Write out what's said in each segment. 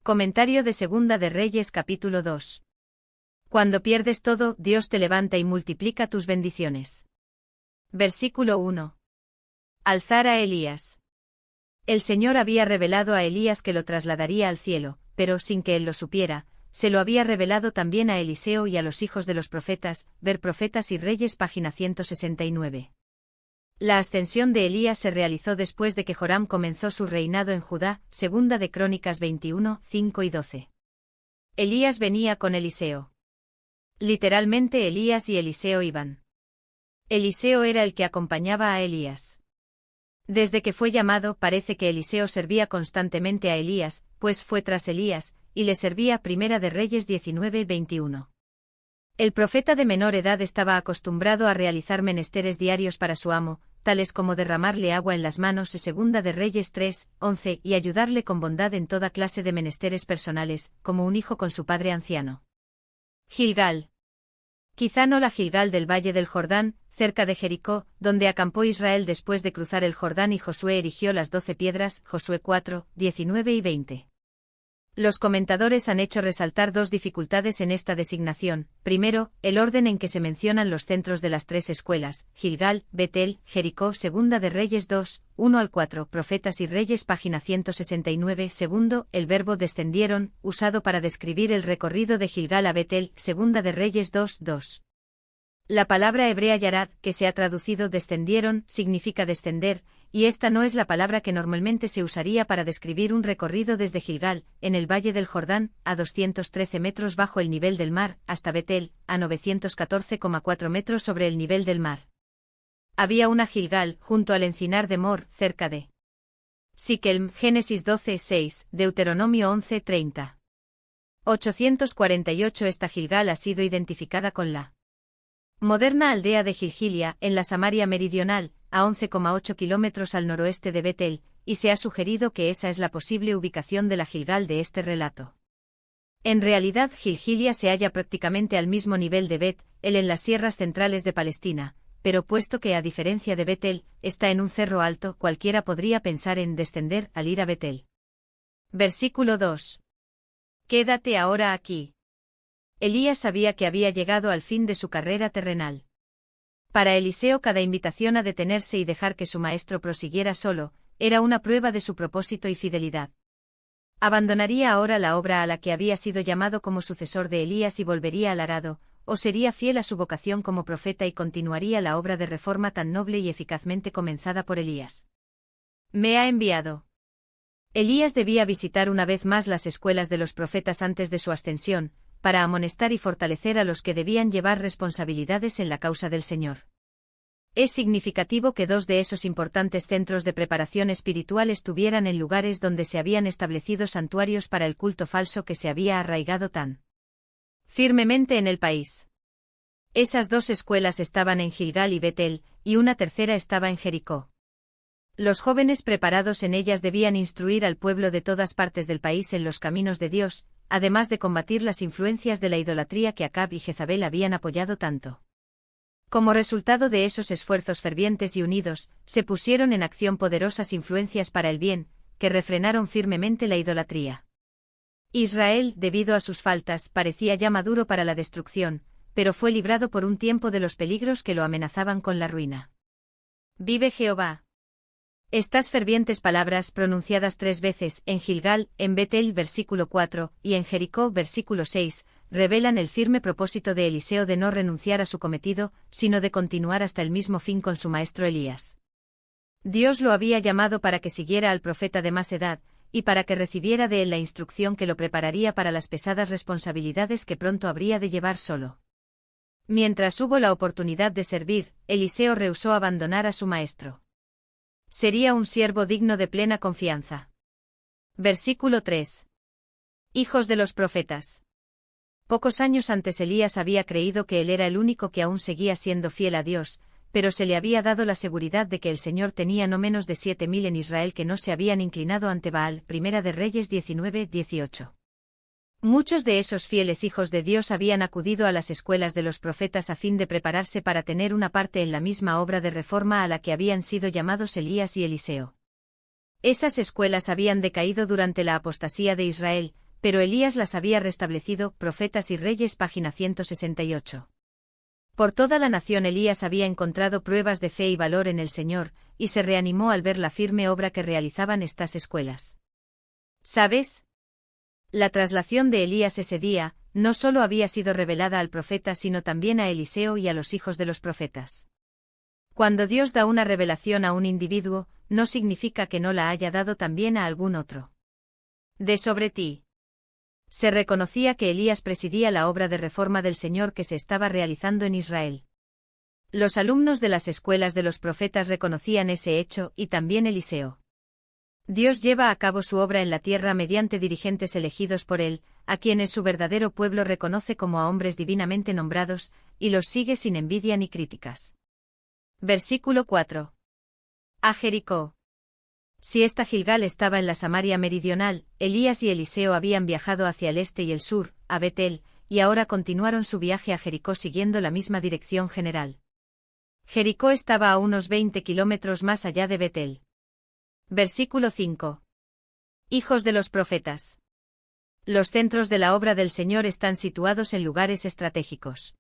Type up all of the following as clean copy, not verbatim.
Comentario de Segunda de Reyes capítulo 2. Cuando pierdes todo, Dios te levanta y multiplica tus bendiciones. Versículo 1. Alzar a Elías. El Señor había revelado a Elías que lo trasladaría al cielo, pero sin que él lo supiera, se lo había revelado también a Eliseo y a los hijos de los profetas, ver Profetas y Reyes página 169. La ascensión de Elías se realizó después de que Joram comenzó su reinado en Judá, Segunda de Crónicas 21, 5 y 12. Elías venía con Eliseo. Literalmente Elías y Eliseo iban. Eliseo era el que acompañaba a Elías. Desde que fue llamado parece que Eliseo servía constantemente a Elías, pues fue tras Elías, y le servía. Primera de Reyes 19, 21. El profeta de menor edad estaba acostumbrado a realizar menesteres diarios para su amo, tales como derramarle agua en las manos. Segunda de Reyes 3, 11 y ayudarle con bondad en toda clase de menesteres personales, como un hijo con su padre anciano. Gilgal. Quizá no la Gilgal del Valle del Jordán, cerca de Jericó, donde acampó Israel después de cruzar el Jordán y Josué erigió las 12 piedras, Josué 4, 19 y 20. Los comentadores han hecho resaltar dos dificultades en esta designación. Primero, el orden en que se mencionan los centros de las tres escuelas, Gilgal, Betel, Jericó. Segunda de Reyes 2, 1 al 4, Profetas y Reyes página 169. Segundo, el verbo descendieron, usado para describir el recorrido de Gilgal a Betel. Segunda de Reyes 2, 2. La palabra hebrea yarad, que se ha traducido descendieron, significa descender, y esta no es la palabra que normalmente se usaría para describir un recorrido desde Gilgal, en el Valle del Jordán, a 213 metros bajo el nivel del mar, hasta Betel, a 914,4 metros sobre el nivel del mar. Había una Gilgal, junto al encinar de Mor, cerca de Siquelm, Génesis 12, 6, Deuteronomio 11, 30. 848. Esta Gilgal ha sido identificada con la moderna aldea de Gilgilia, en la Samaria meridional, a 11,8 kilómetros al noroeste de Betel, y se ha sugerido que esa es la posible ubicación de la Gilgal de este relato. En realidad Gilgilia se halla prácticamente al mismo nivel de Bet-El en las sierras centrales de Palestina, pero puesto que a diferencia de Betel, está en un cerro alto, cualquiera podría pensar en descender al ir a Betel. Versículo 2. Quédate ahora aquí. Elías sabía que había llegado al fin de su carrera terrenal. Para Eliseo cada invitación a detenerse y dejar que su maestro prosiguiera solo, era una prueba de su propósito y fidelidad. ¿Abandonaría ahora la obra a la que había sido llamado como sucesor de Elías y volvería al arado, o sería fiel a su vocación como profeta y continuaría la obra de reforma tan noble y eficazmente comenzada por Elías? Me ha enviado. Elías debía visitar una vez más las escuelas de los profetas antes de su ascensión, para amonestar y fortalecer a los que debían llevar responsabilidades en la causa del Señor. Es significativo que dos de esos importantes centros de preparación espiritual estuvieran en lugares donde se habían establecido santuarios para el culto falso que se había arraigado tan firmemente en el país. Esas dos escuelas estaban en Gilgal y Betel, y una tercera estaba en Jericó. Los jóvenes preparados en ellas debían instruir al pueblo de todas partes del país en los caminos de Dios, además de combatir las influencias de la idolatría que Acab y Jezabel habían apoyado tanto. Como resultado de esos esfuerzos fervientes y unidos, se pusieron en acción poderosas influencias para el bien, que refrenaron firmemente la idolatría. Israel, debido a sus faltas, parecía ya maduro para la destrucción, pero fue librado por un tiempo de los peligros que lo amenazaban con la ruina. Vive Jehová. Estas fervientes palabras pronunciadas 3 veces, en Gilgal, en Betel versículo 4, y en Jericó versículo 6, revelan el firme propósito de Eliseo de no renunciar a su cometido, sino de continuar hasta el mismo fin con su maestro Elías. Dios lo había llamado para que siguiera al profeta de más edad, y para que recibiera de él la instrucción que lo prepararía para las pesadas responsabilidades que pronto habría de llevar solo. Mientras hubo la oportunidad de servir, Eliseo rehusó abandonar a su maestro. Sería un siervo digno de plena confianza. Versículo 3. Hijos de los profetas. Pocos años antes Elías había creído que él era el único que aún seguía siendo fiel a Dios, pero se le había dado la seguridad de que el Señor tenía no menos de 7.000 en Israel que no se habían inclinado ante Baal. Primera de Reyes 19, 18. Muchos de esos fieles hijos de Dios habían acudido a las escuelas de los profetas a fin de prepararse para tener una parte en la misma obra de reforma a la que habían sido llamados Elías y Eliseo. Esas escuelas habían decaído durante la apostasía de Israel, pero Elías las había restablecido. Profetas y Reyes, página 168. Por toda la nación Elías había encontrado pruebas de fe y valor en el Señor, y se reanimó al ver la firme obra que realizaban estas escuelas. ¿Sabes? La traslación de Elías ese día, no solo había sido revelada al profeta sino también a Eliseo y a los hijos de los profetas. Cuando Dios da una revelación a un individuo, no significa que no la haya dado también a algún otro. De sobre ti. Se reconocía que Elías presidía la obra de reforma del Señor que se estaba realizando en Israel. Los alumnos de las escuelas de los profetas reconocían ese hecho, y también Eliseo. Dios lleva a cabo su obra en la tierra mediante dirigentes elegidos por Él, a quienes su verdadero pueblo reconoce como a hombres divinamente nombrados, y los sigue sin envidia ni críticas. Versículo 4. A Jericó. Si esta Gilgal estaba en la Samaria meridional, Elías y Eliseo habían viajado hacia el este y el sur, a Betel, y ahora continuaron su viaje a Jericó siguiendo la misma dirección general. Jericó estaba a unos 20 kilómetros más allá de Betel. Versículo 5. Hijos de los profetas. Los centros de la obra del Señor están situados en lugares estratégicos.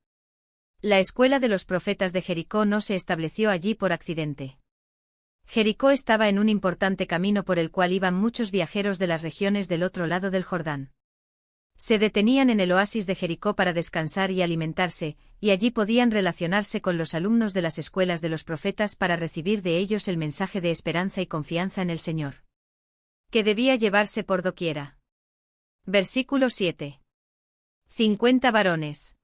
La escuela de los profetas de Jericó no se estableció allí por accidente. Jericó estaba en un importante camino por el cual iban muchos viajeros de las regiones del otro lado del Jordán. Se detenían en el oasis de Jericó para descansar y alimentarse, y allí podían relacionarse con los alumnos de las escuelas de los profetas para recibir de ellos el mensaje de esperanza y confianza en el Señor, que debía llevarse por doquiera. Versículo 7. 50 varones.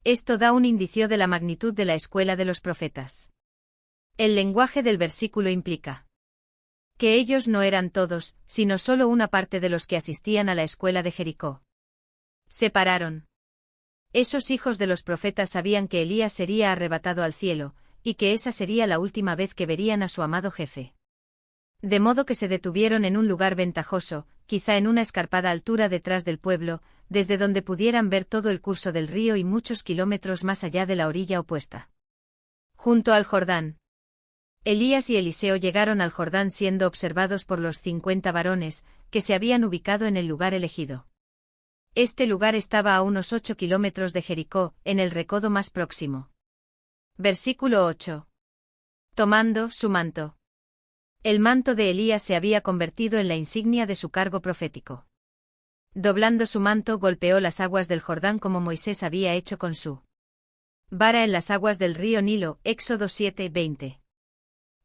Esto da un indicio de la magnitud de la escuela de los profetas. El lenguaje del versículo implica que ellos no eran todos, sino solo una parte de los que asistían a la escuela de Jericó. Se pararon. Esos hijos de los profetas sabían que Elías sería arrebatado al cielo, y que esa sería la última vez que verían a su amado jefe. De modo que se detuvieron en un lugar ventajoso, quizá en una escarpada altura detrás del pueblo, desde donde pudieran ver todo el curso del río y muchos kilómetros más allá de la orilla opuesta. Junto al Jordán. Elías y Eliseo llegaron al Jordán siendo observados por los 50 varones, que se habían ubicado en el lugar elegido. Este lugar estaba a unos 8 kilómetros de Jericó, en el recodo más próximo. Versículo 8. Tomando su manto. El manto de Elías se había convertido en la insignia de su cargo profético. Doblando su manto golpeó las aguas del Jordán como Moisés había hecho con su vara en las aguas del río Nilo, Éxodo 7:20.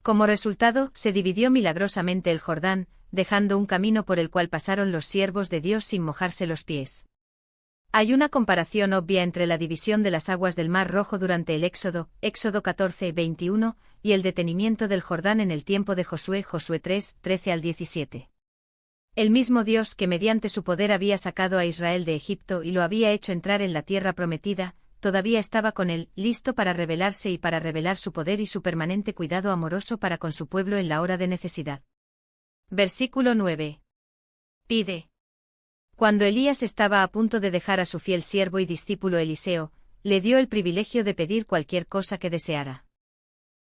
Como resultado, se dividió milagrosamente el Jordán, dejando un camino por el cual pasaron los siervos de Dios sin mojarse los pies. Hay una comparación obvia entre la división de las aguas del Mar Rojo durante el Éxodo, Éxodo 14:21, y el detenimiento del Jordán en el tiempo de Josué, Josué 3:13-17. El mismo Dios que mediante su poder había sacado a Israel de Egipto y lo había hecho entrar en la tierra prometida, todavía estaba con él, listo para revelarse y para revelar su poder y su permanente cuidado amoroso para con su pueblo en la hora de necesidad. Versículo 9. Pide. Cuando Elías estaba a punto de dejar a su fiel siervo y discípulo Eliseo, le dio el privilegio de pedir cualquier cosa que deseara.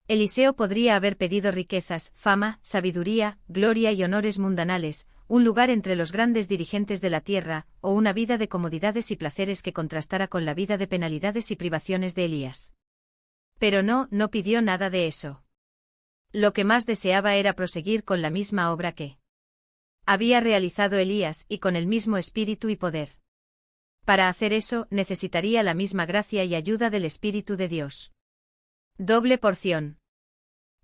Eliseo podría haber pedido riquezas, fama, sabiduría, gloria y honores mundanales, un lugar entre los grandes dirigentes de la tierra, o una vida de comodidades y placeres que contrastara con la vida de penalidades y privaciones de Elías. Pero no pidió nada de eso. Lo que más deseaba era proseguir con la misma obra que había realizado Elías y con el mismo espíritu y poder. Para hacer eso, necesitaría la misma gracia y ayuda del Espíritu de Dios. Doble porción.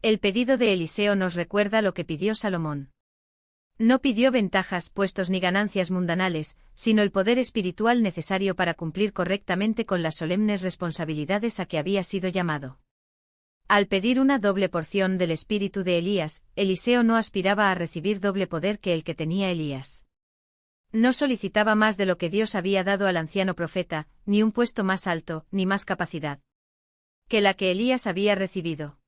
El pedido de Eliseo nos recuerda lo que pidió Salomón. No pidió ventajas, puestos ni ganancias mundanales, sino el poder espiritual necesario para cumplir correctamente con las solemnes responsabilidades a que había sido llamado. Al pedir una doble porción del espíritu de Elías, Eliseo no aspiraba a recibir doble poder que el que tenía Elías. No solicitaba más de lo que Dios había dado al anciano profeta, ni un puesto más alto, ni más capacidad que la que Elías había recibido.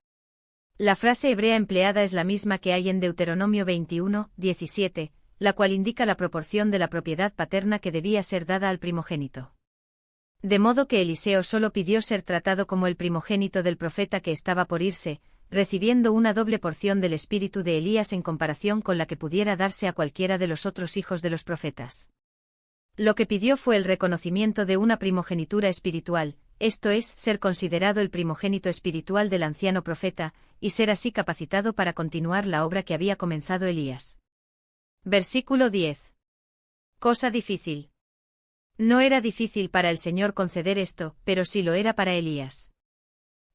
La frase hebrea empleada es la misma que hay en Deuteronomio 21:17, la cual indica la proporción de la propiedad paterna que debía ser dada al primogénito. De modo que Eliseo solo pidió ser tratado como el primogénito del profeta que estaba por irse, recibiendo una doble porción del espíritu de Elías en comparación con la que pudiera darse a cualquiera de los otros hijos de los profetas. Lo que pidió fue el reconocimiento de una primogenitura espiritual, esto es, ser considerado el primogénito espiritual del anciano profeta, y ser así capacitado para continuar la obra que había comenzado Elías. Versículo 10. Cosa difícil. No era difícil para el Señor conceder esto, pero sí lo era para Elías.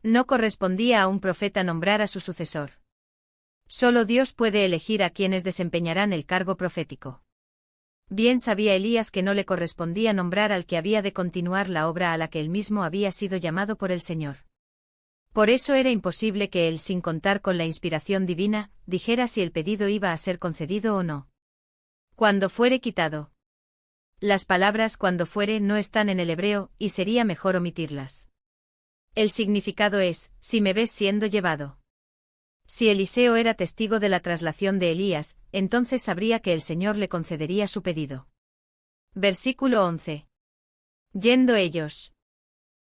No correspondía a un profeta nombrar a su sucesor. Solo Dios puede elegir a quienes desempeñarán el cargo profético. Bien sabía Elías que no le correspondía nombrar al que había de continuar la obra a la que él mismo había sido llamado por el Señor. Por eso era imposible que él, sin contar con la inspiración divina, dijera si el pedido iba a ser concedido o no. Cuando fuere quitado. Las palabras cuando fuere no están en el hebreo, y sería mejor omitirlas. El significado es, si me ves siendo llevado. Si Eliseo era testigo de la traslación de Elías, entonces sabría que el Señor le concedería su pedido. Versículo 11. Yendo ellos.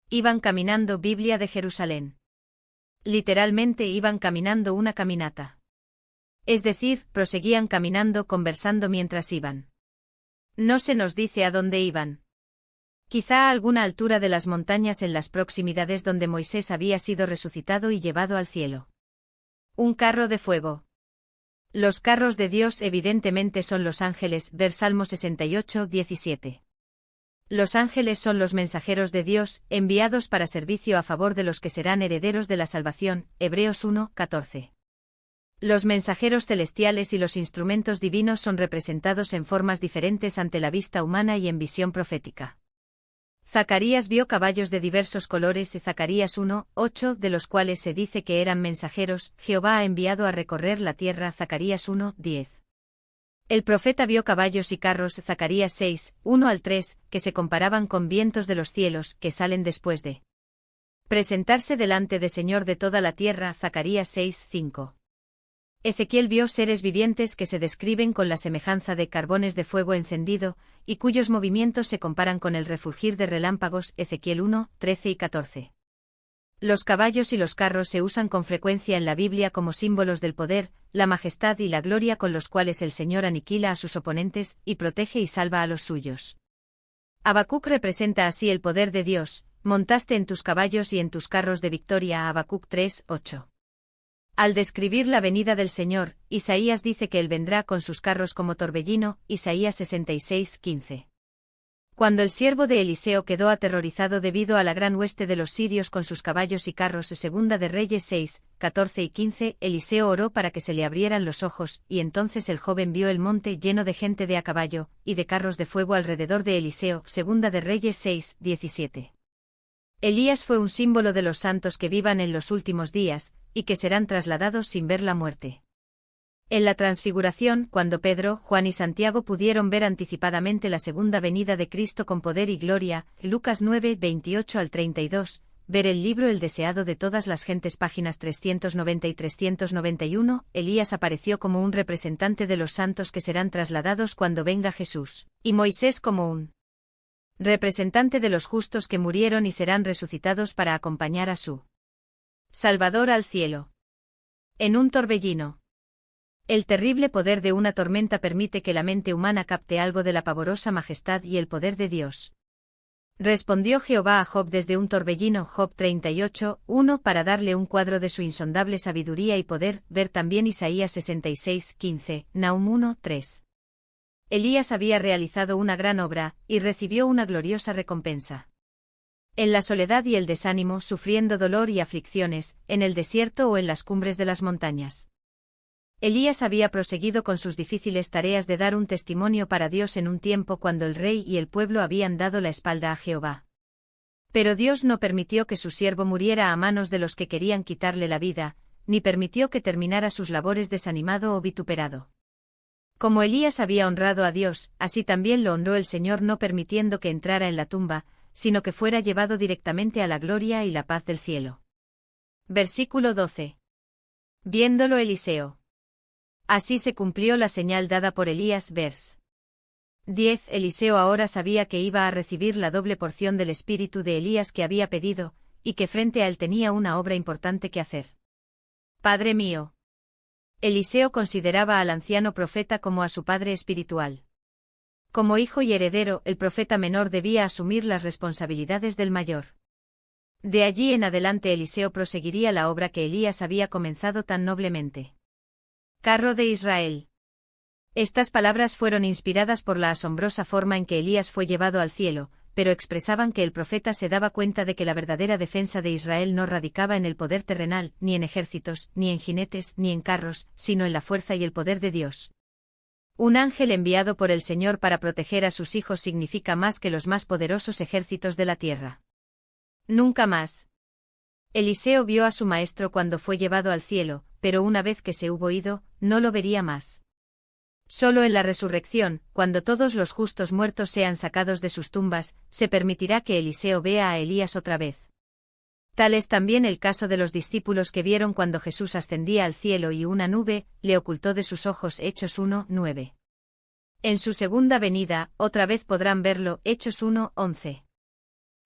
Iban caminando Biblia de Jerusalén. Literalmente iban caminando una caminata. Es decir, proseguían caminando conversando mientras iban. No se nos dice a dónde iban. Quizá a alguna altura de las montañas en las proximidades donde Moisés había sido resucitado y llevado al cielo. Un carro de fuego. Los carros de Dios evidentemente son los ángeles, ver Salmo 68, 17. Los ángeles son los mensajeros de Dios, enviados para servicio a favor de los que serán herederos de la salvación, Hebreos 1, 14. Los mensajeros celestiales y los instrumentos divinos son representados en formas diferentes ante la vista humana y en visión profética. Zacarías vio caballos de diversos colores, Zacarías 1, 8, de los cuales se dice que eran mensajeros, Jehová ha enviado a recorrer la tierra, Zacarías 1, 10. El profeta vio caballos y carros, Zacarías 6, 1 al 3, que se comparaban con vientos de los cielos, que salen después de presentarse delante de Señor de toda la tierra, Zacarías 6, 5. Ezequiel vio seres vivientes que se describen con la semejanza de carbones de fuego encendido, y cuyos movimientos se comparan con el refulgir de relámpagos, Ezequiel 1, 13 y 14. Los caballos y los carros se usan con frecuencia en la Biblia como símbolos del poder, la majestad y la gloria con los cuales el Señor aniquila a sus oponentes, y protege y salva a los suyos. Habacuc representa así el poder de Dios, montaste en tus caballos y en tus carros de victoria, Habacuc 3, 8. Al describir la venida del Señor, Isaías dice que él vendrá con sus carros como torbellino, Isaías 66, 15. Cuando el siervo de Eliseo quedó aterrorizado debido a la gran hueste de los sirios con sus caballos y carros, Segunda de Reyes 6, 14 y 15, Eliseo oró para que se le abrieran los ojos, y entonces el joven vio el monte lleno de gente de a caballo, y de carros de fuego alrededor de Eliseo, Segunda de Reyes 6, 17. Elías fue un símbolo de los santos que vivan en los últimos días, y que serán trasladados sin ver la muerte. En la transfiguración, cuando Pedro, Juan y Santiago pudieron ver anticipadamente la segunda venida de Cristo con poder y gloria, Lucas 9, 28 al 32, ver el libro El deseado de todas las gentes, páginas 390 y 391, Elías apareció como un representante de los santos que serán trasladados cuando venga Jesús, y Moisés como un representante de los justos que murieron y serán resucitados para acompañar a su Salvador al cielo. En un torbellino. El terrible poder de una tormenta permite que la mente humana capte algo de la pavorosa majestad y el poder de Dios. Respondió Jehová a Job desde un torbellino, Job 38, 1, para darle un cuadro de su insondable sabiduría y poder, ver también Isaías 66, 15, Nahum 1, 3. Elías había realizado una gran obra, y recibió una gloriosa recompensa. En la soledad y el desánimo, sufriendo dolor y aflicciones, en el desierto o en las cumbres de las montañas. Elías había proseguido con sus difíciles tareas de dar un testimonio para Dios en un tiempo cuando el rey y el pueblo habían dado la espalda a Jehová. Pero Dios no permitió que su siervo muriera a manos de los que querían quitarle la vida, ni permitió que terminara sus labores desanimado o vituperado. Como Elías había honrado a Dios, así también lo honró el Señor, no permitiendo que entrara en la tumba, sino que fuera llevado directamente a la gloria y la paz del cielo. Versículo 12. Viéndolo Eliseo. Así se cumplió la señal dada por Elías. Vers. 10. Eliseo ahora sabía que iba a recibir la doble porción del espíritu de Elías que había pedido, y que frente a él tenía una obra importante que hacer. Padre mío. Eliseo consideraba al anciano profeta como a su padre espiritual. Como hijo y heredero, el profeta menor debía asumir las responsabilidades del mayor. De allí en adelante Eliseo proseguiría la obra que Elías había comenzado tan noblemente. Carro de Israel. Estas palabras fueron inspiradas por la asombrosa forma en que Elías fue llevado al cielo, pero expresaban que el profeta se daba cuenta de que la verdadera defensa de Israel no radicaba en el poder terrenal, ni en ejércitos, ni en jinetes, ni en carros, sino en la fuerza y el poder de Dios. Un ángel enviado por el Señor para proteger a sus hijos significa más que los más poderosos ejércitos de la tierra. Nunca más. Eliseo vio a su maestro cuando fue llevado al cielo, pero una vez que se hubo ido, no lo vería más. Solo en la resurrección, cuando todos los justos muertos sean sacados de sus tumbas, se permitirá que Eliseo vea a Elías otra vez. Tal es también el caso de los discípulos que vieron cuando Jesús ascendía al cielo y una nube le ocultó de sus ojos. Hechos 1:9. En su segunda venida, otra vez podrán verlo. Hechos 1:11.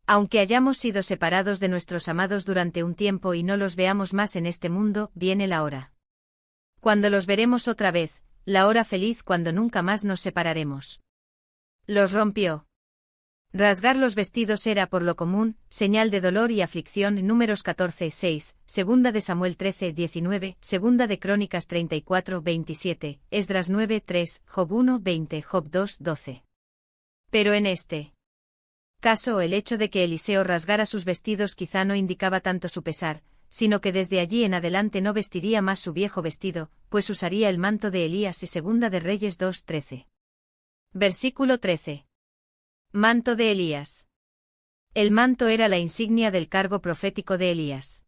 Aunque hayamos sido separados de nuestros amados durante un tiempo y no los veamos más en este mundo, viene la hora. Cuando los veremos otra vez, la hora feliz cuando nunca más nos separaremos. Los rompió. Rasgar los vestidos era por lo común, señal de dolor y aflicción. Números 14:6, segunda de Samuel 13:19, segunda de Crónicas 34:27, Esdras 9:3, Job 1:20, Job 2:12. Pero en este caso el hecho de que Eliseo rasgara sus vestidos quizá no indicaba tanto su pesar, sino que desde allí en adelante no vestiría más su viejo vestido, pues usaría el manto de Elías. Y segunda de Reyes 2:13. Versículo 13. Manto de Elías. El manto era la insignia del cargo profético de Elías.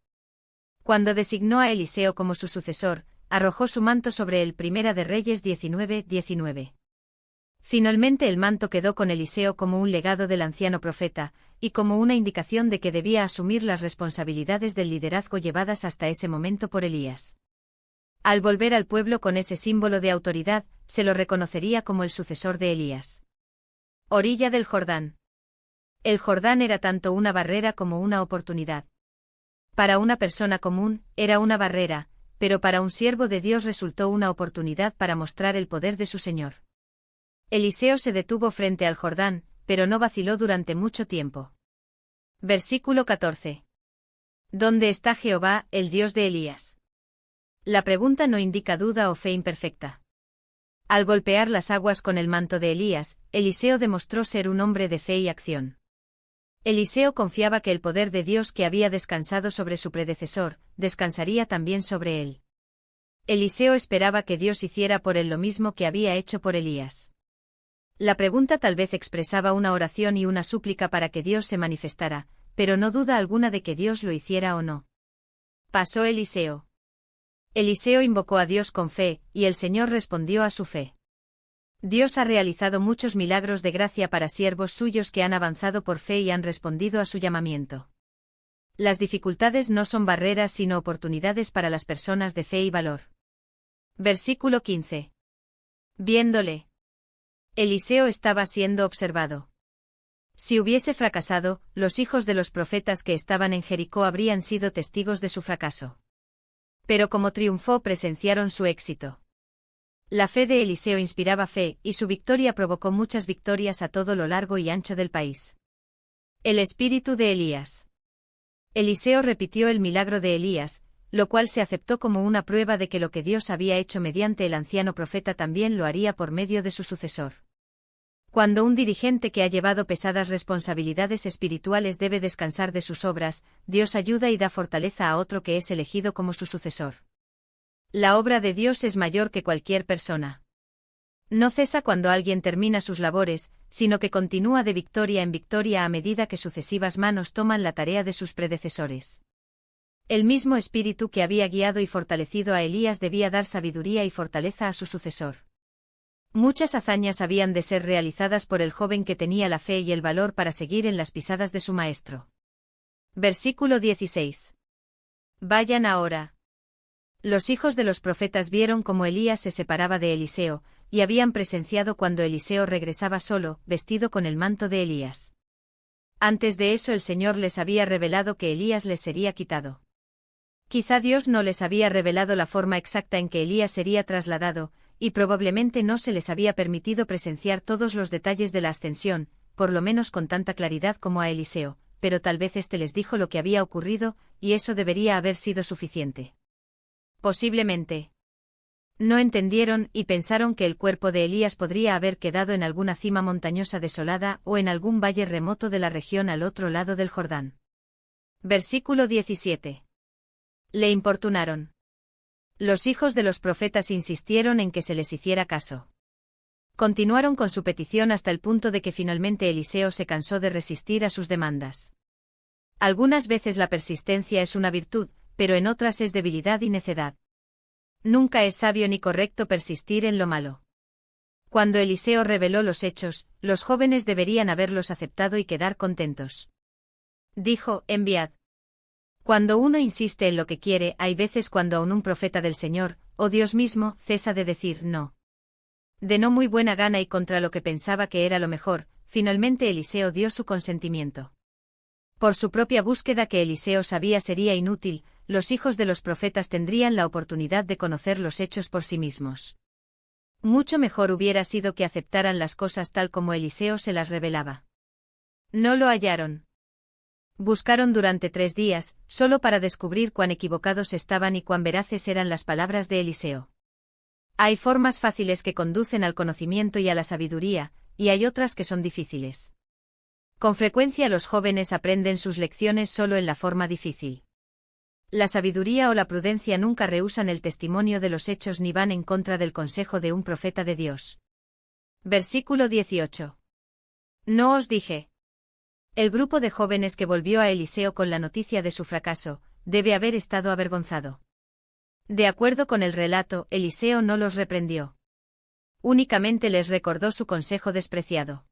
Cuando designó a Eliseo como su sucesor, arrojó su manto sobre él. Primera de Reyes 19:19. Finalmente el manto quedó con Eliseo como un legado del anciano profeta, y como una indicación de que debía asumir las responsabilidades del liderazgo llevadas hasta ese momento por Elías. Al volver al pueblo con ese símbolo de autoridad, se lo reconocería como el sucesor de Elías. Orilla del Jordán. El Jordán era tanto una barrera como una oportunidad. Para una persona común, era una barrera, pero para un siervo de Dios resultó una oportunidad para mostrar el poder de su Señor. Eliseo se detuvo frente al Jordán, pero no vaciló durante mucho tiempo. Versículo 14. ¿Dónde está Jehová, el Dios de Elías? La pregunta no indica duda o fe imperfecta. Al golpear las aguas con el manto de Elías, Eliseo demostró ser un hombre de fe y acción. Eliseo confiaba que el poder de Dios que había descansado sobre su predecesor, descansaría también sobre él. Eliseo esperaba que Dios hiciera por él lo mismo que había hecho por Elías. La pregunta tal vez expresaba una oración y una súplica para que Dios se manifestara, pero no duda alguna de que Dios lo hiciera o no. Pasó Eliseo. Eliseo invocó a Dios con fe, y el Señor respondió a su fe. Dios ha realizado muchos milagros de gracia para siervos suyos que han avanzado por fe y han respondido a su llamamiento. Las dificultades no son barreras sino oportunidades para las personas de fe y valor. Versículo 15. Viéndole. Eliseo estaba siendo observado. Si hubiese fracasado, los hijos de los profetas que estaban en Jericó habrían sido testigos de su fracaso. Pero como triunfó presenciaron su éxito. La fe de Eliseo inspiraba fe, y su victoria provocó muchas victorias a todo lo largo y ancho del país. El espíritu de Elías. Eliseo repitió el milagro de Elías, lo cual se aceptó como una prueba de que lo que Dios había hecho mediante el anciano profeta también lo haría por medio de su sucesor. Cuando un dirigente que ha llevado pesadas responsabilidades espirituales debe descansar de sus obras, Dios ayuda y da fortaleza a otro que es elegido como su sucesor. La obra de Dios es mayor que cualquier persona. No cesa cuando alguien termina sus labores, sino que continúa de victoria en victoria a medida que sucesivas manos toman la tarea de sus predecesores. El mismo espíritu que había guiado y fortalecido a Elías debía dar sabiduría y fortaleza a su sucesor. Muchas hazañas habían de ser realizadas por el joven que tenía la fe y el valor para seguir en las pisadas de su maestro. Versículo 16. Vayan ahora. Los hijos de los profetas vieron cómo Elías se separaba de Eliseo, y habían presenciado cuando Eliseo regresaba solo, vestido con el manto de Elías. Antes de eso el Señor les había revelado que Elías les sería quitado. Quizá Dios no les había revelado la forma exacta en que Elías sería trasladado, y probablemente no se les había permitido presenciar todos los detalles de la ascensión, por lo menos con tanta claridad como a Eliseo, pero tal vez éste les dijo lo que había ocurrido, y eso debería haber sido suficiente. Posiblemente. No entendieron y pensaron que el cuerpo de Elías podría haber quedado en alguna cima montañosa desolada o en algún valle remoto de la región al otro lado del Jordán. Versículo 17. Le importunaron. Los hijos de los profetas insistieron en que se les hiciera caso. Continuaron con su petición hasta el punto de que finalmente Eliseo se cansó de resistir a sus demandas. Algunas veces la persistencia es una virtud, pero en otras es debilidad y necedad. Nunca es sabio ni correcto persistir en lo malo. Cuando Eliseo reveló los hechos, los jóvenes deberían haberlos aceptado y quedar contentos. Dijo: enviad. Cuando uno insiste en lo que quiere, hay veces cuando aun un profeta del Señor, o Dios mismo, cesa de decir no. De no muy buena gana y contra lo que pensaba que era lo mejor, finalmente Eliseo dio su consentimiento. Por su propia búsqueda que Eliseo sabía sería inútil, los hijos de los profetas tendrían la oportunidad de conocer los hechos por sí mismos. Mucho mejor hubiera sido que aceptaran las cosas tal como Eliseo se las revelaba. No lo hallaron. Buscaron durante 3 días, solo para descubrir cuán equivocados estaban y cuán veraces eran las palabras de Eliseo. Hay formas fáciles que conducen al conocimiento y a la sabiduría, y hay otras que son difíciles. Con frecuencia los jóvenes aprenden sus lecciones solo en la forma difícil. La sabiduría o la prudencia nunca rehúsan el testimonio de los hechos ni van en contra del consejo de un profeta de Dios. Versículo 18. ¿No os dije? El grupo de jóvenes que volvió a Eliseo con la noticia de su fracaso, debe haber estado avergonzado. De acuerdo con el relato, Eliseo no los reprendió. Únicamente les recordó su consejo despreciado.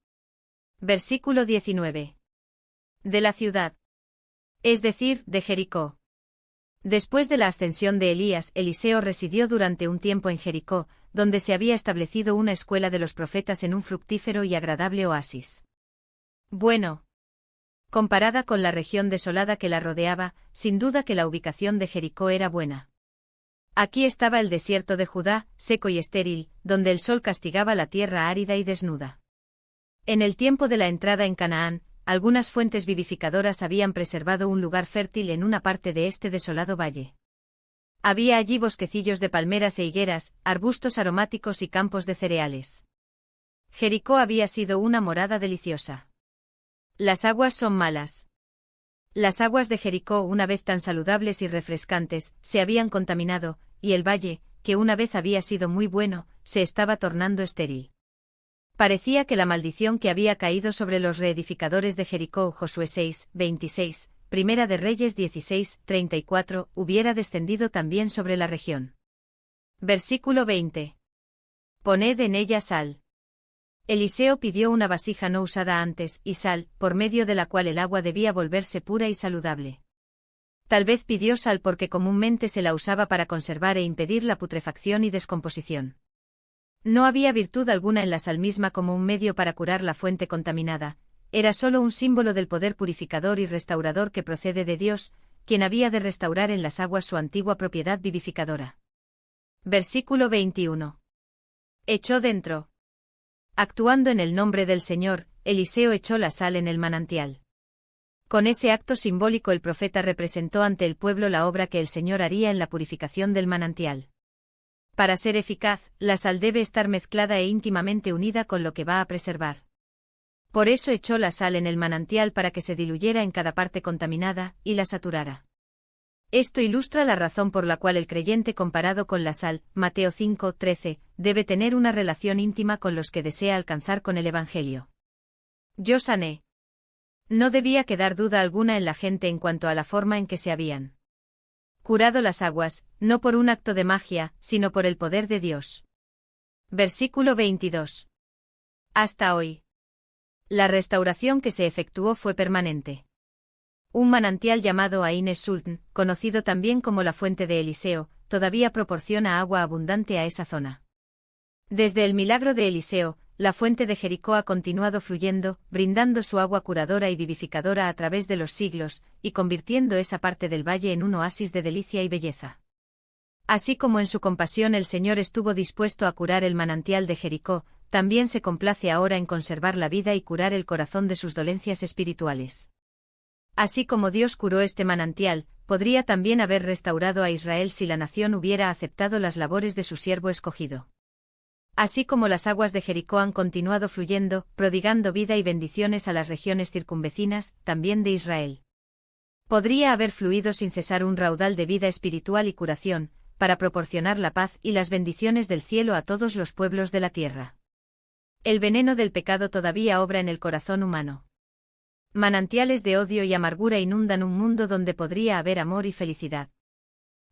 Versículo 19. De la ciudad. Es decir, de Jericó. Después de la ascensión de Elías, Eliseo residió durante un tiempo en Jericó, donde se había establecido una escuela de los profetas en un fructífero y agradable oasis. Bueno. Comparada con la región desolada que la rodeaba, sin duda que la ubicación de Jericó era buena. Aquí estaba el desierto de Judá, seco y estéril, donde el sol castigaba la tierra árida y desnuda. En el tiempo de la entrada en Canaán, algunas fuentes vivificadoras habían preservado un lugar fértil en una parte de este desolado valle. Había allí bosquecillos de palmeras e higueras, arbustos aromáticos y campos de cereales. Jericó había sido una morada deliciosa. Las aguas son malas. Las aguas de Jericó, una vez tan saludables y refrescantes, se habían contaminado, y el valle, que una vez había sido muy bueno, se estaba tornando estéril. Parecía que la maldición que había caído sobre los reedificadores de Jericó, Josué 6, 26, Primera de Reyes 16, 34, hubiera descendido también sobre la región. Versículo 20. Poned en ella sal. Eliseo pidió una vasija no usada antes, y sal, por medio de la cual el agua debía volverse pura y saludable. Tal vez pidió sal porque comúnmente se la usaba para conservar e impedir la putrefacción y descomposición. No había virtud alguna en la sal misma como un medio para curar la fuente contaminada, era solo un símbolo del poder purificador y restaurador que procede de Dios, quien había de restaurar en las aguas su antigua propiedad vivificadora. Versículo 21. Echó dentro. Actuando en el nombre del Señor, Eliseo echó la sal en el manantial. Con ese acto simbólico el profeta representó ante el pueblo la obra que el Señor haría en la purificación del manantial. Para ser eficaz, la sal debe estar mezclada e íntimamente unida con lo que va a preservar. Por eso echó la sal en el manantial para que se diluyera en cada parte contaminada, y la saturara. Esto ilustra la razón por la cual el creyente comparado con la sal, Mateo 5, 13, debe tener una relación íntima con los que desea alcanzar con el Evangelio. Yo sané. No debía quedar duda alguna en la gente en cuanto a la forma en que se habían curado las aguas, no por un acto de magia, sino por el poder de Dios. Versículo 22. Hasta hoy. La restauración que se efectuó fue permanente. Un manantial llamado Ain es-Sultan, conocido también como la fuente de Eliseo, todavía proporciona agua abundante a esa zona. Desde el milagro de Eliseo, la fuente de Jericó ha continuado fluyendo, brindando su agua curadora y vivificadora a través de los siglos, y convirtiendo esa parte del valle en un oasis de delicia y belleza. Así como en su compasión el Señor estuvo dispuesto a curar el manantial de Jericó, también se complace ahora en conservar la vida y curar el corazón de sus dolencias espirituales. Así como Dios curó este manantial, podría también haber restaurado a Israel si la nación hubiera aceptado las labores de su siervo escogido. Así como las aguas de Jericó han continuado fluyendo, prodigando vida y bendiciones a las regiones circunvecinas, también de Israel. Podría haber fluido sin cesar un raudal de vida espiritual y curación, para proporcionar la paz y las bendiciones del cielo a todos los pueblos de la tierra. El veneno del pecado todavía obra en el corazón humano. Manantiales de odio y amargura inundan un mundo donde podría haber amor y felicidad.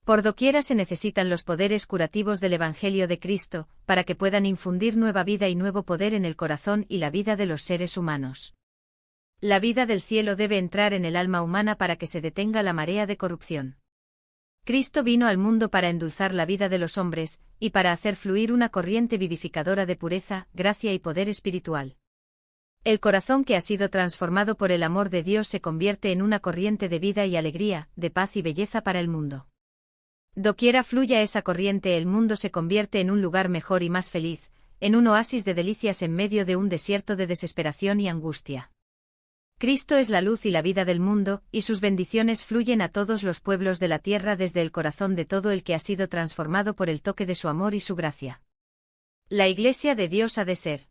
Por doquiera se necesitan los poderes curativos del Evangelio de Cristo, para que puedan infundir nueva vida y nuevo poder en el corazón y la vida de los seres humanos. La vida del cielo debe entrar en el alma humana para que se detenga la marea de corrupción. Cristo vino al mundo para endulzar la vida de los hombres, y para hacer fluir una corriente vivificadora de pureza, gracia y poder espiritual. El corazón que ha sido transformado por el amor de Dios se convierte en una corriente de vida y alegría, de paz y belleza para el mundo. Doquiera fluya esa corriente, el mundo se convierte en un lugar mejor y más feliz, en un oasis de delicias en medio de un desierto de desesperación y angustia. Cristo es la luz y la vida del mundo, y sus bendiciones fluyen a todos los pueblos de la tierra desde el corazón de todo el que ha sido transformado por el toque de su amor y su gracia. La Iglesia de Dios ha de ser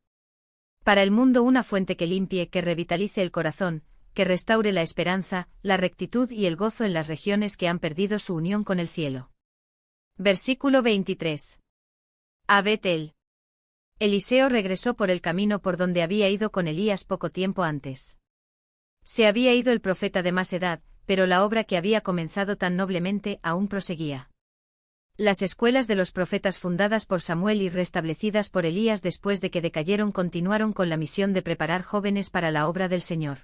para el mundo una fuente que limpie, que revitalice el corazón, que restaure la esperanza, la rectitud y el gozo en las regiones que han perdido su unión con el cielo. Versículo 23. A Betel. Eliseo regresó por el camino por donde había ido con Elías poco tiempo antes. Se había ido el profeta de más edad, pero la obra que había comenzado tan noblemente aún proseguía. Las escuelas de los profetas fundadas por Samuel y restablecidas por Elías después de que decayeron continuaron con la misión de preparar jóvenes para la obra del Señor.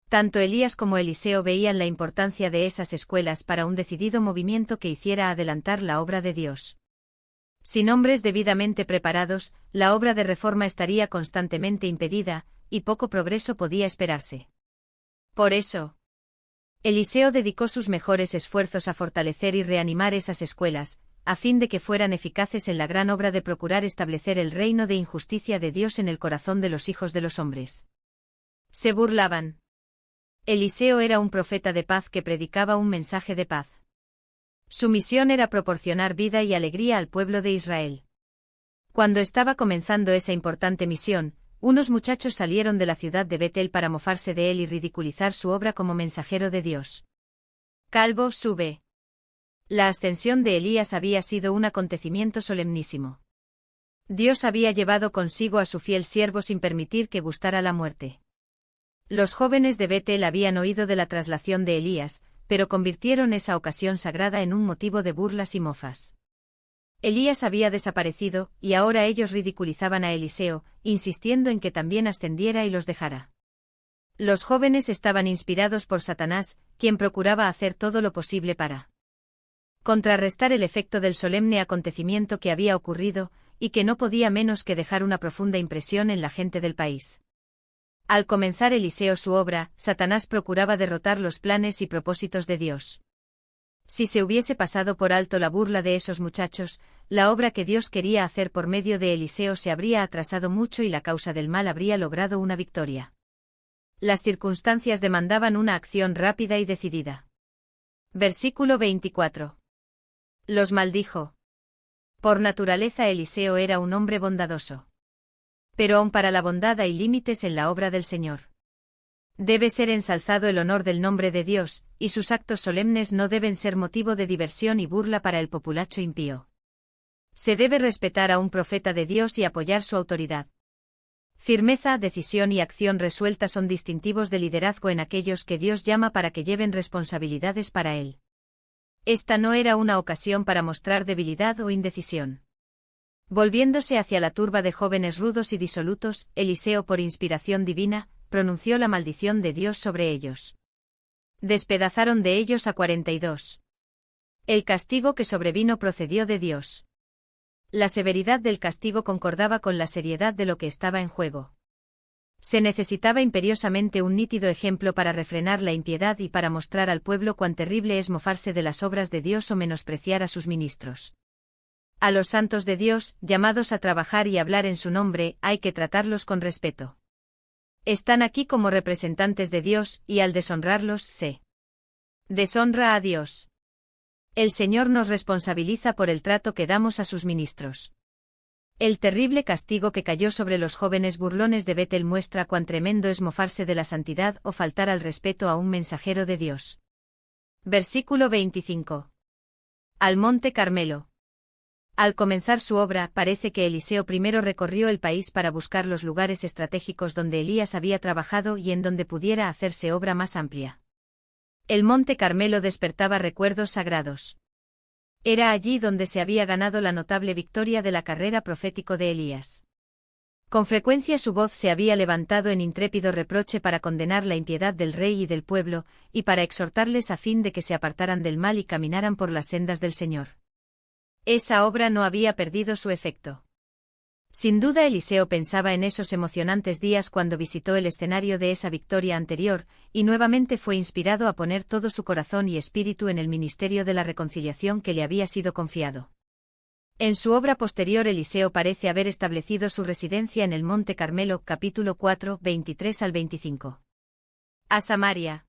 Tanto Elías como Eliseo veían la importancia de esas escuelas para un decidido movimiento que hiciera adelantar la obra de Dios. Sin hombres debidamente preparados, la obra de reforma estaría constantemente impedida, y poco progreso podía esperarse. Por eso, Eliseo dedicó sus mejores esfuerzos a fortalecer y reanimar esas escuelas, a fin de que fueran eficaces en la gran obra de procurar establecer el reino de injusticia de Dios en el corazón de los hijos de los hombres. Se burlaban. Eliseo era un profeta de paz que predicaba un mensaje de paz. Su misión era proporcionar vida y alegría al pueblo de Israel. Cuando estaba comenzando esa importante misión, unos muchachos salieron de la ciudad de Betel para mofarse de él y ridiculizar su obra como mensajero de Dios. Calvo, sube. La ascensión de Elías había sido un acontecimiento solemnísimo. Dios había llevado consigo a su fiel siervo sin permitir que gustara la muerte. Los jóvenes de Betel habían oído de la traslación de Elías, pero convirtieron esa ocasión sagrada en un motivo de burlas y mofas. Elías había desaparecido, y ahora ellos ridiculizaban a Eliseo, insistiendo en que también ascendiera y los dejara. Los jóvenes estaban inspirados por Satanás, quien procuraba hacer todo lo posible para contrarrestar el efecto del solemne acontecimiento que había ocurrido, y que no podía menos que dejar una profunda impresión en la gente del país. Al comenzar Eliseo su obra, Satanás procuraba derrotar los planes y propósitos de Dios. Si se hubiese pasado por alto la burla de esos muchachos, la obra que Dios quería hacer por medio de Eliseo se habría atrasado mucho y la causa del mal habría logrado una victoria. Las circunstancias demandaban una acción rápida y decidida. Versículo 24. Los maldijo. Por naturaleza Eliseo era un hombre bondadoso. Pero aun para la bondad hay límites en la obra del Señor. Debe ser ensalzado el honor del nombre de Dios, y sus actos solemnes no deben ser motivo de diversión y burla para el populacho impío. Se debe respetar a un profeta de Dios y apoyar su autoridad. Firmeza, decisión y acción resuelta son distintivos de liderazgo en aquellos que Dios llama para que lleven responsabilidades para él. Esta no era una ocasión para mostrar debilidad o indecisión. Volviéndose hacia la turba de jóvenes rudos y disolutos, Eliseo, por inspiración divina, pronunció la maldición de Dios sobre ellos. Despedazaron de ellos a 42. El castigo que sobrevino procedió de Dios. La severidad del castigo concordaba con la seriedad de lo que estaba en juego. Se necesitaba imperiosamente un nítido ejemplo para refrenar la impiedad y para mostrar al pueblo cuán terrible es mofarse de las obras de Dios o menospreciar a sus ministros. A los santos de Dios, llamados a trabajar y hablar en su nombre, hay que tratarlos con respeto. Están aquí como representantes de Dios, y al deshonrarlos se deshonra a Dios. El Señor nos responsabiliza por el trato que damos a sus ministros. El terrible castigo que cayó sobre los jóvenes burlones de Betel muestra cuán tremendo es mofarse de la santidad o faltar al respeto a un mensajero de Dios. Versículo 25. Al Monte Carmelo. Al comenzar su obra, parece que Eliseo primero recorrió el país para buscar los lugares estratégicos donde Elías había trabajado y en donde pudiera hacerse obra más amplia. El Monte Carmelo despertaba recuerdos sagrados. Era allí donde se había ganado la notable victoria de la carrera profético de Elías. Con frecuencia su voz se había levantado en intrépido reproche para condenar la impiedad del rey y del pueblo, y para exhortarles a fin de que se apartaran del mal y caminaran por las sendas del Señor. Esa obra no había perdido su efecto. Sin duda Eliseo pensaba en esos emocionantes días cuando visitó el escenario de esa victoria anterior, y nuevamente fue inspirado a poner todo su corazón y espíritu en el ministerio de la reconciliación que le había sido confiado. En su obra posterior Eliseo parece haber establecido su residencia en el Monte Carmelo, capítulo 4, 23 al 25. A Samaria.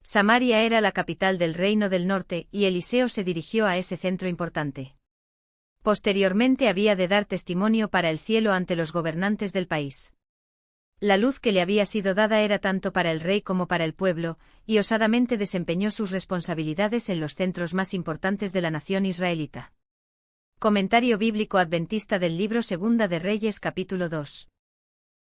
Samaria era la capital del reino del norte, y Eliseo se dirigió a ese centro importante. Posteriormente había de dar testimonio para el cielo ante los gobernantes del país. La luz que le había sido dada era tanto para el rey como para el pueblo, y osadamente desempeñó sus responsabilidades en los centros más importantes de la nación israelita. Comentario bíblico adventista del libro Segunda de Reyes capítulo 2.